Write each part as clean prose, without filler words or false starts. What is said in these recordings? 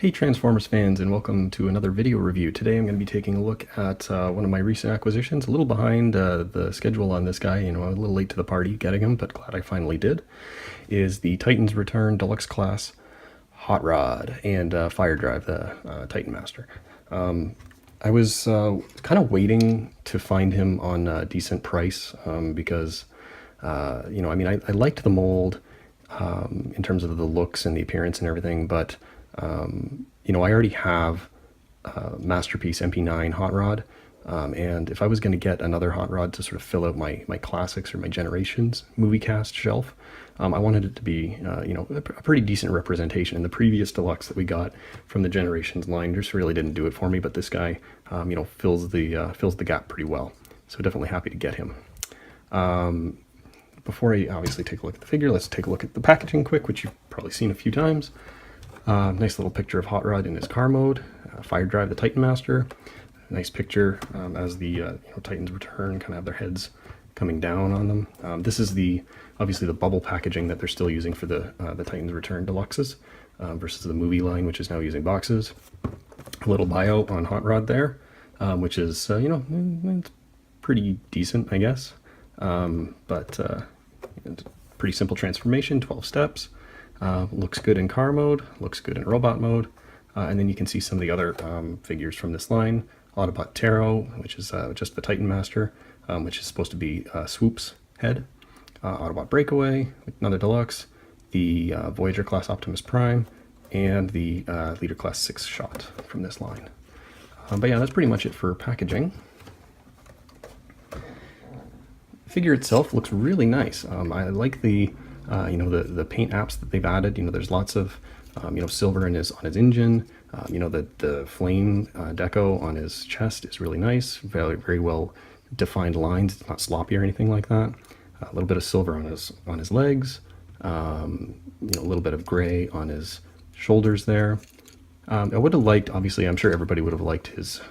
Hey Transformers fans, and welcome to another video review. Today I'm going to be taking a look at one of my recent acquisitions, a little behind the schedule on this guy, a little late to the party getting him, but glad I finally did, is the Titans Return Deluxe-class Hot Rod and Fire Drive, the Titan Master. I was kind of waiting to find him on a decent price because, I liked the mold in terms of the looks and the appearance and everything, but I already have Masterpiece MP9 hot rod, and if I was going to get another hot rod to sort of fill out my classics or my Generations movie cast shelf, I wanted it to be a pretty decent representation. And the previous deluxe that we got from the Generations line just really didn't do it for me, but this guy fills the gap pretty well. So definitely happy to get him. Before I obviously take a look at the figure, let's take a look at the packaging quick, which you've probably seen a few times. Nice little picture of Hot Rod in his car mode, Fire Drive the Titan Master. Nice picture as the Titans return, kind of have their heads coming down on them. This is obviously the bubble packaging that they're still using for the Titans Return Deluxes versus the movie line, which is now using boxes. A little bio on Hot Rod there, which is it's pretty decent, I guess. Pretty simple transformation, 12 steps. Looks good in car mode, looks good in robot mode, and then you can see some of the other figures from this line. Autobot Taro, which is just the Titan Master, which is supposed to be Swoop's head. Autobot Breakaway, another deluxe. The Voyager class Optimus Prime, and the Leader class 6 shot from this line. But yeah, that's pretty much it for packaging. The figure itself looks really nice. I like the paint apps that they've added. There's lots of silver on his engine. The flame deco on his chest is really nice. Very, very well defined lines. It's not sloppy or anything like that. A little bit of silver on his legs. A little bit of gray on his shoulders there. I would have liked, obviously, I'm sure everybody would have liked his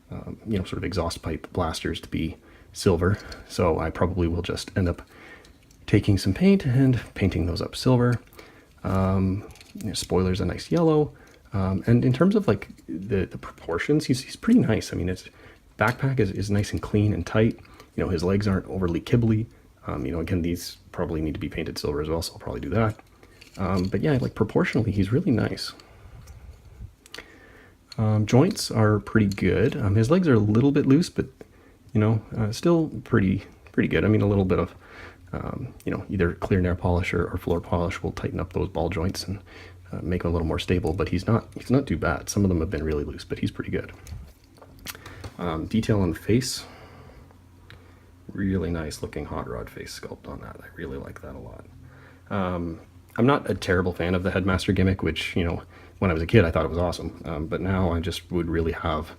sort of exhaust pipe blasters to be silver. So I probably will just end up taking some paint and painting those up silver. Spoilers a nice yellow. And in terms of like the proportions, he's pretty nice. I mean, his backpack is nice and clean and tight. His legs aren't overly kibbly. Again, these probably need to be painted silver as well, so I'll probably do that. But yeah, like proportionally, he's really nice. Joints are pretty good. His legs are a little bit loose, but still pretty good. I mean, a little bit of either clear nail polish or floor polish will tighten up those ball joints and make them a little more stable, but he's not too bad. Some of them have been really loose, but he's pretty good. Detail on the face, really nice looking hot rod face sculpt on that. I really like that a lot. I'm not a terrible fan of the Headmaster gimmick, which, when I was a kid I thought it was awesome, but now I just would really have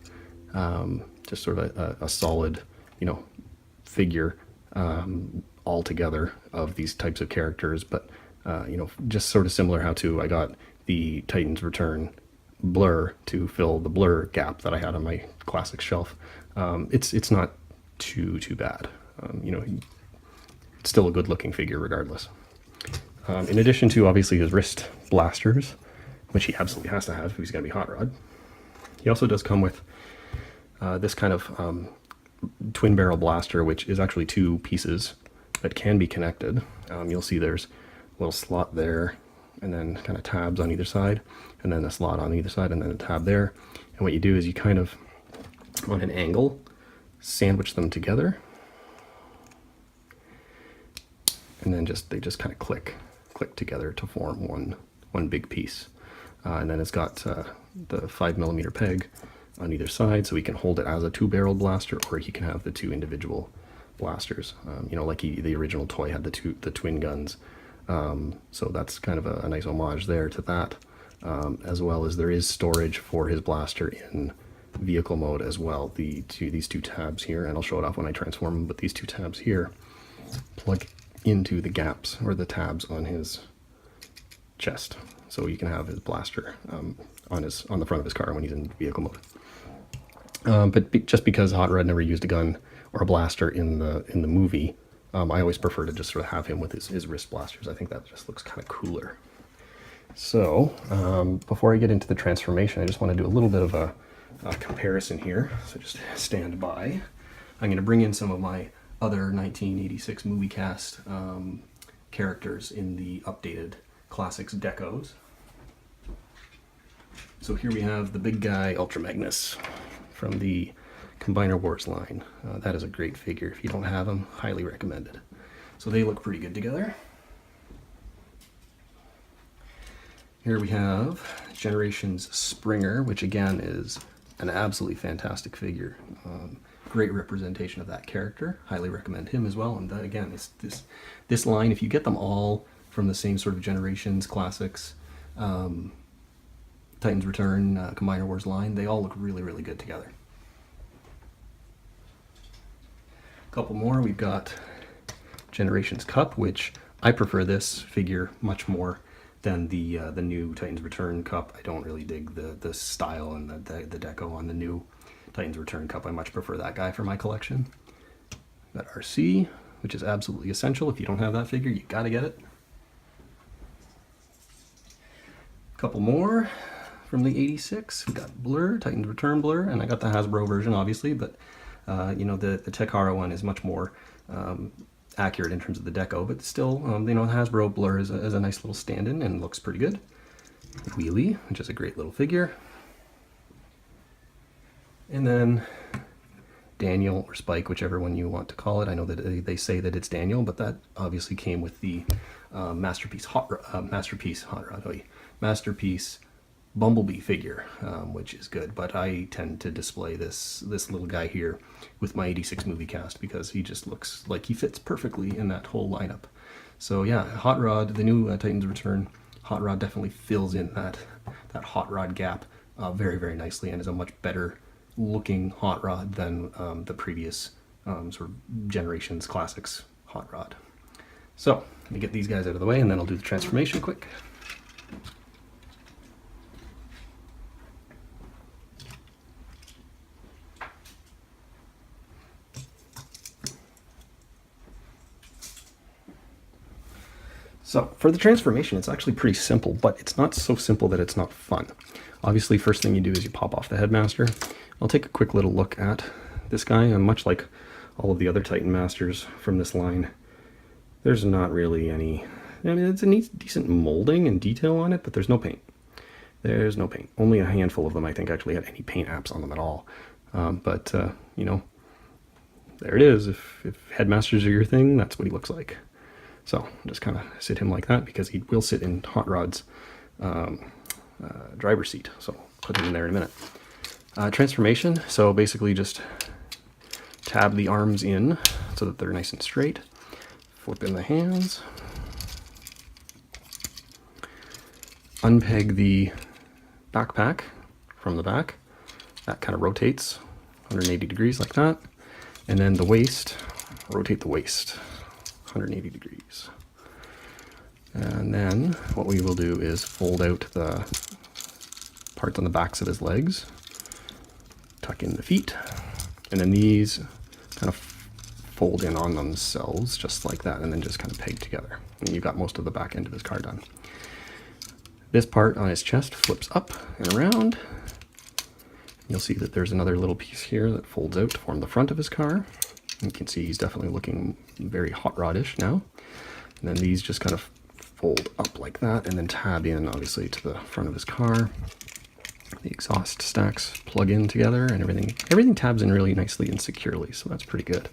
just sort of a solid, figure all together of these types of characters. But just sort of similar how I got the Titans Return blur to fill the blur gap that I had on my classic shelf. It's not too bad. It's still a good looking figure regardless. In addition to obviously his wrist blasters, which he absolutely has to have if he's going to be Hot Rod, he also does come with this kind of twin barrel blaster, which is actually two pieces that can be connected. You'll see there's a little slot there, and then kind of tabs on either side, and then a slot on either side, and then a tab there. And what you do is you kind of, on an angle, sandwich them together, and then they just kind of click together to form one big piece. And then it's got the 5mm peg on either side, so he can hold it as a two-barrel blaster, or he can have the two individual blasters. Like the original toy had the twin guns. So that's kind of a nice homage there to that, as well as there is storage for his blaster in vehicle mode as well. These two tabs here, and I'll show it off when I transform them, but these two tabs here plug into the gaps or the tabs on his chest, so you can have his blaster on the front of his car when he's in vehicle mode. Just because Hot Rod never used a gun or a blaster in the movie, I always prefer to just sort of have him with his wrist blasters. I think that just looks kind of cooler. So before I get into the transformation, I just want to do a little bit of a comparison here. So just stand by. I'm going to bring in some of my other 1986 movie cast characters in the updated Classics decos. So here we have the big guy Ultra Magnus from the Combiner Wars line. That is a great figure. If you don't have them, highly recommended. So they look pretty good together. Here we have Generations Springer, which again is an absolutely fantastic figure. Great representation of that character. Highly recommend him as well. And that, again, this line, if you get them all from the same sort of Generations, Classics, Titans Return, Combiner Wars line, they all look really, really good together. A couple more. We've got Generations Cup, which I prefer this figure much more than the new Titans Return Cup. I don't really dig the style and the deco on the new Titans Return Cup. I much prefer that guy for my collection. Got RC, which is absolutely essential. If you don't have that figure, you gotta get it. A couple more from the 86. We got Blur, Titans Return Blur, and I got the Hasbro version, obviously, but you know, the Takara one is much more accurate in terms of the deco, but still, you know, Hasbro Blur is a nice little stand-in and looks pretty good. Wheelie, which is a great little figure. And then Daniel or Spike, whichever one you want to call it. I know that they say that it's Daniel, but that obviously came with the Masterpiece Bumblebee figure, which is good. But I tend to display this little guy here with my 86 movie cast because he just looks like he fits perfectly in that whole lineup. So yeah, Hot Rod, the new Titans Return Hot Rod definitely fills in that Hot Rod gap very, very nicely and is a much better looking Hot Rod than the previous sort of Generations Classics Hot Rod. So let me get these guys out of the way and then I'll do the transformation quick. So for the transformation, it's actually pretty simple, but it's not so simple that it's not fun. Obviously, first thing you do is you pop off the Headmaster. I'll take a quick little look at this guy, and much like all of the other Titan Masters from this line, there's not really any, I mean, it's a decent molding and detail on it, but there's no paint. There's no paint. Only a handful of them, I think, actually had any paint apps on them at all. You know, there it is. If Headmasters are your thing, that's what he looks like. So just kind of sit him like that because he will sit in Hot Rod's driver's seat. So put him in there in a minute. Transformation, so basically just tab the arms in so that they're nice and straight. Flip in the hands. Unpeg the backpack from the back. That kind of rotates 180 degrees like that. And then the waist, rotate the waist 180 degrees. And then what we will do is fold out the parts on the backs of his legs, tuck in the feet, and then these kind of fold in on themselves just like that, and then just kind of peg together. And you've got most of the back end of his car done. This part on his chest flips up and around. You'll see that there's another little piece here that folds out to form the front of his car. You can see he's definitely looking very Hot Rod-ish now. And then these just kind of fold up like that and then tab in obviously to the front of his car. The exhaust stacks plug in together and everything tabs in really nicely and securely, so that's pretty good.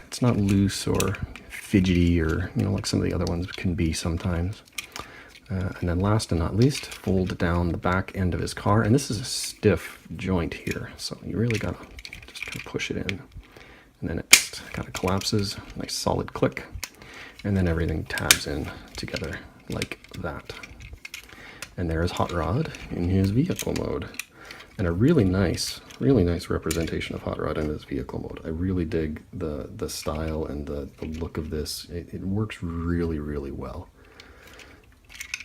It's not loose or fidgety or, you know, like some of the other ones can be sometimes. And then last and not least, fold down the back end of his car. And this is a stiff joint here, so you really gotta just kind of push it in. And then it kind of collapses, nice solid click. And then everything tabs in together like that. And there's Hot Rod in his vehicle mode. And a really nice representation of Hot Rod in his vehicle mode. I really dig the style and the look of this. It works really, really well.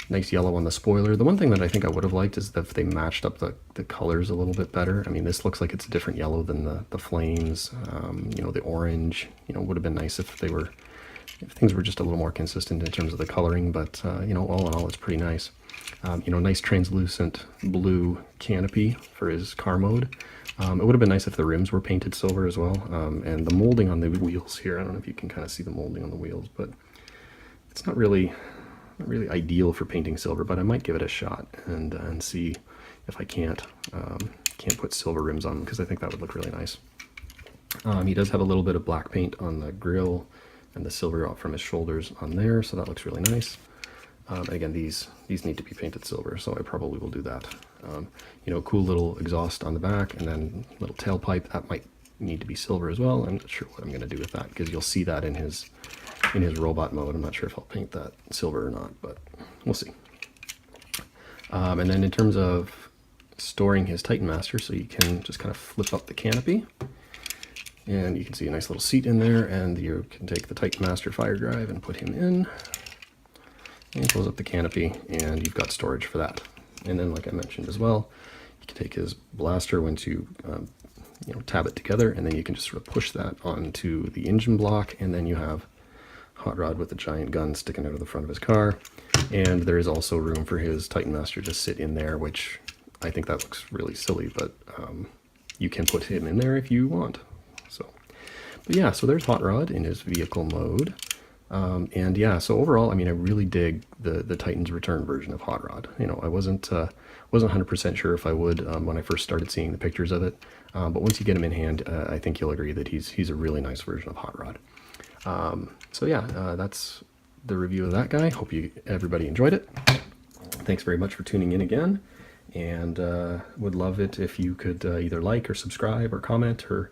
Nice yellow on the spoiler. The one thing that I think I would have liked is that if they matched up the colors a little bit better. I mean, this looks like it's a different yellow than the flames. You know, the orange, you know, would have been nice if they were if things were just a little more consistent in terms of the coloring, but you know, all in all, it's pretty nice. You know, nice translucent blue canopy for his car mode. It would have been nice if the rims were painted silver as well, and the molding on the wheels here, I don't know if you can kind of see the molding on the wheels, but it's not really ideal for painting silver, but I might give it a shot and see if I can't put silver rims on them, because I think that would look really nice. He does have a little bit of black paint on the grille and the silver out from his shoulders on there, so that looks really nice. Again, these need to be painted silver, so I probably will do that. You know, cool little exhaust on the back, and then little tailpipe, that might need to be silver as well. I'm not sure what I'm going to do with that, because you'll see that in his robot mode. I'm not sure if I'll paint that silver or not, but we'll see. And then in terms of storing his Titan Master, so you can just kind of flip up the canopy, and you can see a nice little seat in there, and you can take the Titan Master fire drive and put him in, and close up the canopy, and you've got storage for that. And then, like I mentioned as well, you can take his blaster once you you know, tab it together, and then you can just sort of push that onto the engine block, and then you have Hot Rod with a giant gun sticking out of the front of his car. And there is also room for his Titan Master to sit in there, which I think that looks really silly, but you can put him in there if you want. So, but yeah, so there's Hot Rod in his vehicle mode. And yeah, so overall, I mean, I really dig the Titan's Return version of Hot Rod. You know, I wasn't 100% sure if I would when I first started seeing the pictures of it, but once you get him in hand, I think you'll agree that he's a really nice version of Hot Rod. So yeah, that's the review of that guy. Hope everybody enjoyed it. Thanks very much for tuning in again, and would love it if you could either like or subscribe or comment, or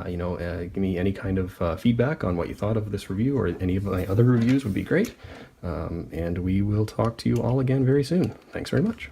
you know, give me any kind of feedback on what you thought of this review, or any of my other reviews would be great. And we will talk to you all again very soon. Thanks very much.